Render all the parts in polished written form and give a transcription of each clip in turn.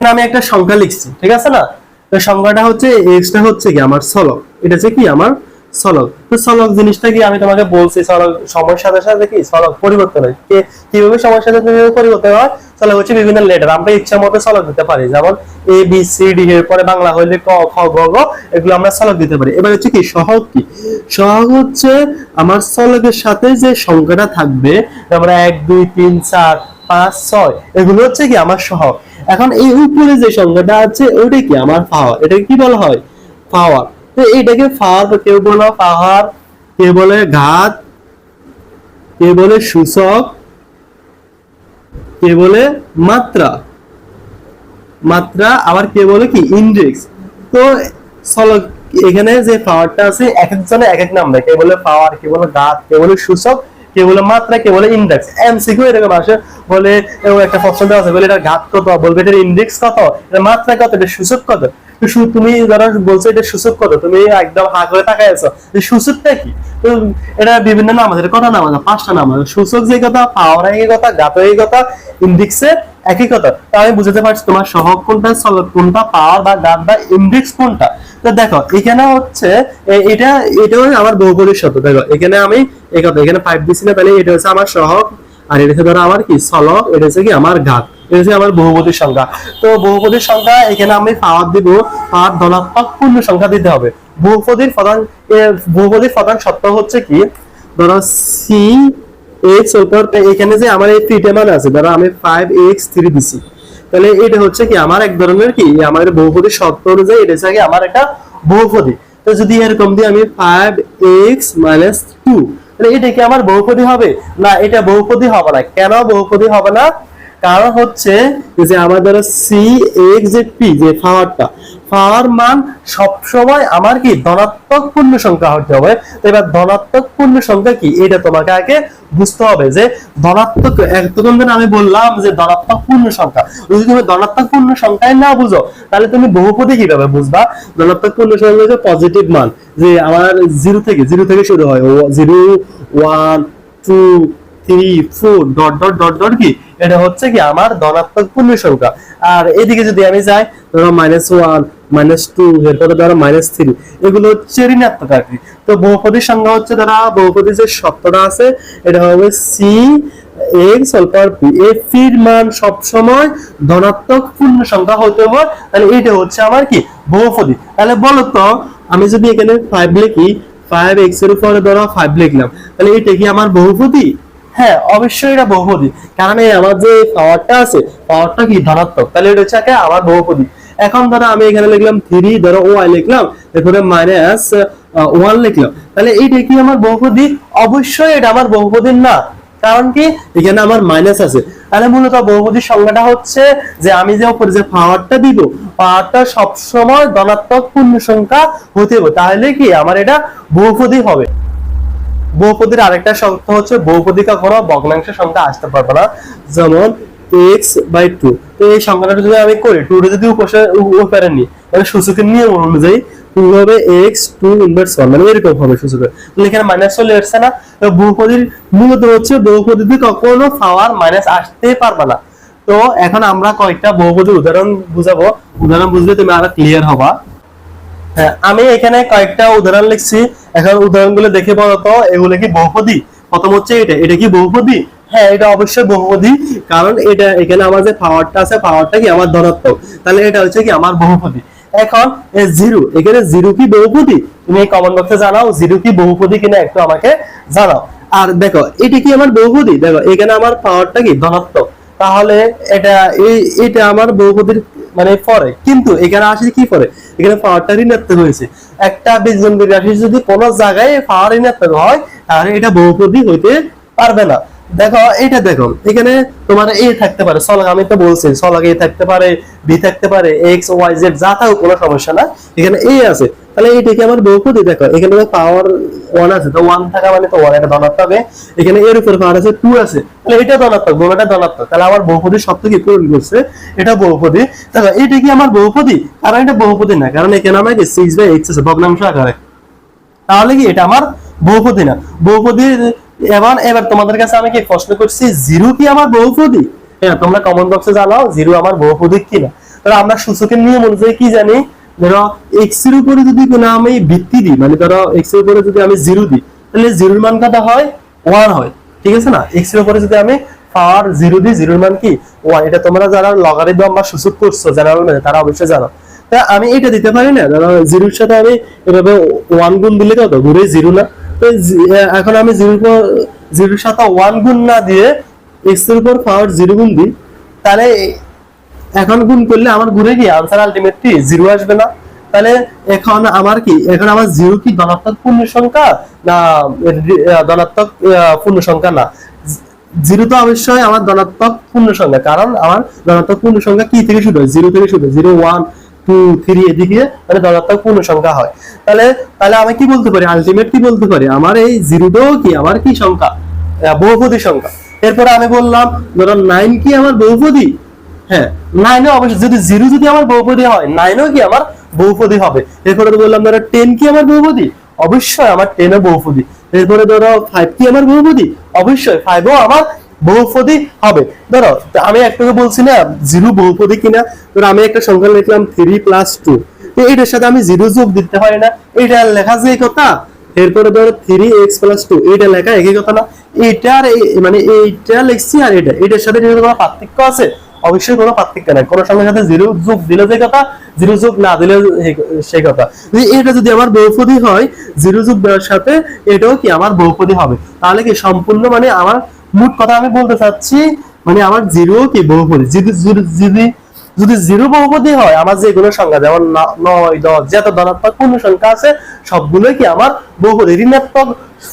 আমি একটা সংখ্যা লিখছি, ঠিক আছে না? তো সংখ্যাটা হচ্ছে এক্স টা হচ্ছে কি আমার চলক, এটা হচ্ছে কি আমার চলক। তো চলক জিনিসটা কি আমি তোমাকে বলছি, চলক সময়ের সাথে সাথে কি চলক পরিবর্তন হয়। কিভাবে সময়ের সাথে সাথে পরিবর্তন হয়? চলক হচ্ছে বিভিন্ন লেটার, আমরা ইচ্ছা মতো চলক দিতে পারি, যেমন এ বি সি ডি, এর পরে বাংলা হইলে ক খ গ ঘ, এগুলো আমরা চলক দিতে পারি। এবার হচ্ছে কি সহগ। কি সহগ? হচ্ছে আমার চলকের সাথে যে সংখ্যাটা থাকবে, আমরা 1 2 3 4 5 6, এগুলো হচ্ছে কি আমার সহগ। এখন এই উপরে যে সংখ্যাটা আছে ওইটা কি আমার পাওয়ার, এটাকে কি বলা হয়? পাওয়ার। তো এইটাকে পাওয়ার, কেউ বলে পাওয়ার, কেউ বলে ঘাত, কেউ বলে সূচক, কেউ বলে মাত্রা, মাত্রা, আবার কে বলে কি ইন্ডেক্স। তো চলো, এখানে যে পাওয়ারটা আছে এক একজনে এক এক নাম দেয়, কে বলে পাওয়ার, কে বলে ঘাত, কে বলে সূচক, কে বলে মাত্রা, কে বলে ইন্ডেক্স। এমসিকিউ এরকম আসে, বলে একটা প্রশ্ন দেওয়া আছে, বলে এটার ঘাত কত, বলবে এটার ইন্ডেক্স কত, এটার মাত্রা কত, এটার সূচক কত। তুমি যারা বলছো এটা সূচক কত, তুমি একদম হা করে তাকায় আছো, সূচকটা কি? তো এটা বিভিন্ন নাম আছে, কটা নাম আছে? 5টা নাম আছে। সূচক যে কথা, পাওয়ার একই কথা, ঘাত একই কথা, ইন্ডেক্সের একই কথা। তো আমি বুঝতে পারছি তোমার সহগ কোনটা, চলক কোনটা, পাওয়ার বা ঘাত বা ইন্ডেক্স কোনটা। তো দেখো এখানে হচ্ছে এটা, এটাও আমার বহুপদীর শর্ত। দেখো এখানে আমি এই কথা, এখানে 5 দিছি না, তাহলে এটা হচ্ছে আমার সহগ, আর এটা হচ্ছে ধরো আমার কি চলক, এটা হচ্ছে কি আমার ঘাত, এটা হচ্ছে আমার বহুপদীর সংখ্যা। তো বহুপদীর সংখ্যা এখানে আমি পাওয়ার দিব, পাওয়ার ধনাত্মক পূর্ণ সংখ্যা দিতে হবে। বহুপদীর প্রধান শর্ত হচ্ছে কি, ধরো সি এক্স উপর, এখানে যে আমার এই 3 মান আছে, ধরো আমি 5x3 দিছি, তাহলে এটা হচ্ছে কি আমার এক ধরনের কি আমাদের বহুপদীর শর্ত অনুযায়ী এটা হচ্ছে কি আমার একটা বহুপদী। তো যদি এরকম দিয়ে আমি 5x - 2, তাহলে এটা কি আমার বহুপদী হবে? না, এটা বহুপদী হবে না। কেন বহুপদী হবে না? কারণ হচ্ছে যে আমাদের সি এক্স যে পি, যে পাওয়ার মান সব সময় আমার কি ধনাত্মক পূর্ণ সংখ্যা হতে হবে। তো এবার ধনাত্মক পূর্ণ সংখ্যা কি এটা তোমাকে আগে বুঝতে হবে, যে ধনাত্মক, এতক্ষণ ধরে আমি বললাম যে ধনাত্মক পূর্ণ সংখ্যা, যদি তুমি ধনাত্মক পূর্ণ সংখ্যাই না বুঝো তাহলে তুমি বহুপদী কিভাবে বুঝবা? ধনাত্মক পূর্ণ সংখ্যা হচ্ছে পজিটিভ মান, যে আমার জিরো থেকে শুরু হয়, 0 1 2 3 4 ডট ডট ডট ডট, কি এটা হচ্ছে কি আমার ধনাত্মক পূর্ণ সংখ্যা। আর এদিকে যদি আমি যাই, ধরো -1 -2, এরপরে ধরো -3, এগুলো হচ্ছে ঋণাত্মক আর কি। তো বহুপদীর সংখ্যা হচ্ছে, ধরো বহুপদীর যে শর্তটা আছে এটা হবে সি এক্স উপর পি, এই পির মান সব সময় ধনাত্মক পূর্ণ সংখ্যা হতে হবে, তাহলে এটা হচ্ছে আমার কি বহুপদী। তাহলে বলো তো, আমি যদি এখানে 5 লিখি, 5x এর উপরে ধরো 5 লিখলাম, তাহলে এটা কি আমার বহুপদী? হ্যাঁ, অবশ্যই এটা বহুপদী, কারণ এই আমার যে পাওয়ারটা আছে, পাওয়ারটা কি ধনাত্মক, তাহলে এটা হচ্ছে আমার বহুপদী। এখন ধরো আমি এখানে লিখলাম 3, ধরো y লিখলাম, এরপরে -1 লিখলাম, তাহলে এইটা কি আমার বহুপদী? অবশ্যই এটা আমার বহুপদী না। কারণ কি, এখানে আমার মাইনাস আছে। তাহলে মূলত বহুপদীর সংজ্ঞাটা হচ্ছে যে আমি যে উপরে যে পাওয়ারটা দিব, পাওয়ারটা সব সময় ধনাত্মক পূর্ণ সংখ্যা হতে হবে, তাহলে কি আমার এটা বহুপদী হবে। বহুপদীর আরেকটা শর্ত হচ্ছে বহুপদী কখনো ভগ্নাংশের সংখ্যা আসতে পারবে না, যেমন x/2। তো এই সংখ্যাটা যদি আমি করি, 2 যদি উপরে নিই, মানে সূচকের নিয়ম অনুযায়ী 2 হবে x2 ইনভার্স 1, মানে এরকম হবে সূচকের। তাহলে এখানে মাইনাস চলে আসছে না? তো বহুপদীর মূলত হচ্ছে বহুপদীতে কখনো পাওয়ার মাইনাস আসতেই পারবে না। তো এখন আমরা কয়েকটা বহুপদীর উদাহরণ বুঝাবো, উদাহরণ বুঝলে তুমি আরো ক্লিয়ার হবা। হ্যাঁ, আমি এখানে কয়েকটা উদাহরণ লিখছি, এখন উদাহরণগুলো দেখে বলো তো এগুলো কি বহুপদী। প্রথম হচ্ছে এটা কি বহুপদী? হ্যাঁ, এটা অবশ্যই বহুপদী, কারণ এটা এখানে আমার যে পাওয়ারটা আছে, পাওয়ারটা কি আমার ধনাত্মক, তাহলে এটা হচ্ছে কি আমার বহুপদী। এখন জিরো, এখানে জিরো কি বহুপদী? তুমি কমেন্ট বক্সে জানাও জিরো কি বহুপদী কিনা, একটু আমাকে জানাও। আর দেখো এটা কি আমার বহুপদী, দেখো এখানে আমার পাওয়ারটা কি ধনাত্মক, তাহলে এটা এটা আমার বহুপদীর মানে পরে, কিন্তু এখানে আসে কি পরে, এখানে পাওয়ারটা ঋণাত্মক হয়েছে। একটা বীজগণিত রাশি যদি কোনো জায়গায় পাওয়ার ঋণাত্মক হয়, তাহলে এটা বহুপদী হইতে পারবে না। দেখো এটা, দেখো এখানে তোমার এ থাকতে পারে, চলক আমি তো বলছি চলক এ থাকতে পারে, বি থাকতে পারে, এক্স ওয়াই জেড যা থাকুক কোনো সমস্যা না, এখানে এ আছে, তাহলে এটা কি আমার বহুপদী। দেখো এখানে পাওয়ার 1 আছে, তো 1 থাকা মানে তো 1 এটা ধনাত্মক হবে, এখানে এর উপর পাওয়ার আছে 2 আছে, তাহলে এটা ধনাত্মক, দুটোটা ধনাত্মক, তাহলে আমার বহুপদীর শর্ত কি পূরণ করছে, এটা বহুপদী। দেখো এটা কি আমার বহুপদী? কারণ এটা বহুপদী না, কারণ এখানে আমার কি 6/x আছে ভগ্নাংশ আকারে, তাহলে কি এটা আমার বহুপদী না। বহুপদী। এবার তোমাদের কাছে আমি কি প্রশ্ন করছি, জিরো কি আমার বহুপদী? হ্যাঁ, তোমরা কমেন্ট বক্সে জানাও জিরো আমার বহুপদী কিনা। তাহলে আমরা সূচকের নিয়ম অনুযায়ী কি জানি, ধরো এক্স এর উপরে যদি কোনো আমি ভিত্তি দিই, মানে ধরো এক্স এর উপরে যদি আমি 0 দিই, তাহলে 0 এর মান কত হয়, 1 হয়, ঠিক আছে না। এক্স এর উপরে যদি আমি পাওয়ার 0 দিই, 0 এর মান কি 1। এটা তোমরা যারা লগারিদম বা সূচক করছো জেনারেল ম্যাথে তারা অবশ্যই জানো। তা আমি এটা দিতে পারি না, ধরো 0 এর সাথে আমি এভাবে 1 গুণ দিলে কত, ঘুরে 0 না। তো এখন আমি 0 এর সাথে 1 গুণ না দিয়ে এক্স এর উপর পাওয়ার 0 গুণ দিই, তাহলে এখন গুণ করলে আমার ঘুরে কি আনসার আলটিমেটলি 0 আসবে না। তাহলে এখন আমার কি, এখন আমার 0 কি ধনাত্মক পূর্ণ সংখ্যা না ধনাত্মক পূর্ণ সংখ্যা না, 0 তো অবশ্যই আমার ধনাত্মক পূর্ণ সংখ্যা, কারণ আমার ধনাত্মক পূর্ণ সংখ্যা কি থেকে শুরু হয়, 0 থেকে শুরু হয়, 0 1 2 3 এদিকে মানে ধনাত্মক পূর্ণ সংখ্যা হয়। তাহলে তাহলে আমি কি বলতে পারি, আলটিমেট কি বলতে পারি, আমার এই 0টাও কি আমার কি সংখ্যা, বহুপদী সংখ্যা। এরপরে আমি বললাম ধরো 9 কি আমার বহুপদী, হ্যাঁ 9 অবশ্যই, যদি 0 যদি আমার বহুপদী হয় 9ও কি আমার বহুপদী হবে। এরপরে তো বললাম ধরো 10 কি আমার বহুপদী, অবশ্যই আমার 10 ও বহুপদী। এরপরে ধরো 5 কি আমার বহুপদী, অবশ্যই 5ও আমার বহুপদী হবে। ধরো আমি একটাকে বলছি না 0 বহুপদী কিনা, ধরো আমি একটা সংখ্যা লিখলাম 3 + 2, তো এটার সাথে আমি 0 যোগ দিতে হয় না, এটা লেখা যে কথা। এরপরে ধরো 3x + 2, এটা লেখা একই কথা না, এটার মানে এইটা লিখছি আর এটার সাথে কোনো পার্থক্য আছে, অবশ্যই কোনো পার্থক্য নাই। কোনো সংখ্যার সাথে 0 যোগ দিলে যে কথা, 0 যোগ না দিলে সেই কথা। এটা যদি আমার বহুপদী হয়, 0 যোগ দেওয়ার সাথে এটাও কি আমার বহুপদী হবে, তাহলে কি সম্পূর্ণ মানে আমার মোট কথা আমি বলতে চাচ্ছি, মানে আমার 0 কি বহুপদী। যদি 0 বহুপদী হয়, আমার যেগুলো সংখ্যা যেমন 9 10 যত ধনাত্মক পূর্ণ সংখ্যা আছে সবগুলোই কি আমার বহুপদী। ঋণাত্মক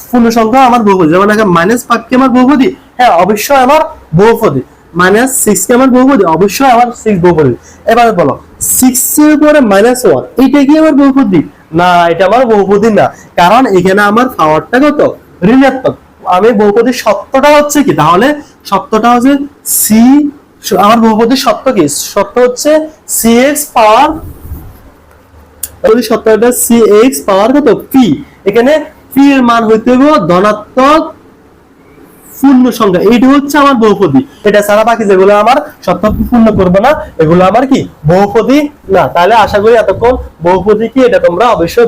পূর্ণ সংখ্যা আমার বহুপদী, যেমন এখানে -5 কি আমার বহুপদী, হ্যাঁ অবশ্যই আমার বহুপদী। -6 কি আমার বহুপদী, অবশ্যই আমার 6 বহুপদী। এবার বলো 6 এর উপরে -1 এটা কি আমার বহুপদী, না এটা আমার বহুপদী না, কারণ এখানে আমার পাওয়ারটা কত, ঋণাত্মক। আমি বহুপদীর সত্যটা হচ্ছে কি, তাহলে সত্যটা হচ্ছে সি, আমার বহুপদীর সত্য কি, সত্য হচ্ছে cx পাওয়ার, যদি সত্যটা cx পাওয়ার কত p, এখানে p এর মান হইতে হবে ধনাত্মক পূর্ণ সংখ্যা, এইটা হচ্ছে আমার বহুপদী। এটা ছাড়া বাকি যেগুলো আমার সত্য পূর্ণ করবে না, এগুলো আমার কি বহুপদী না। তাহলে আশা করি এতক্ষণ বহুপদী কি এটা তোমরা অবশ্যই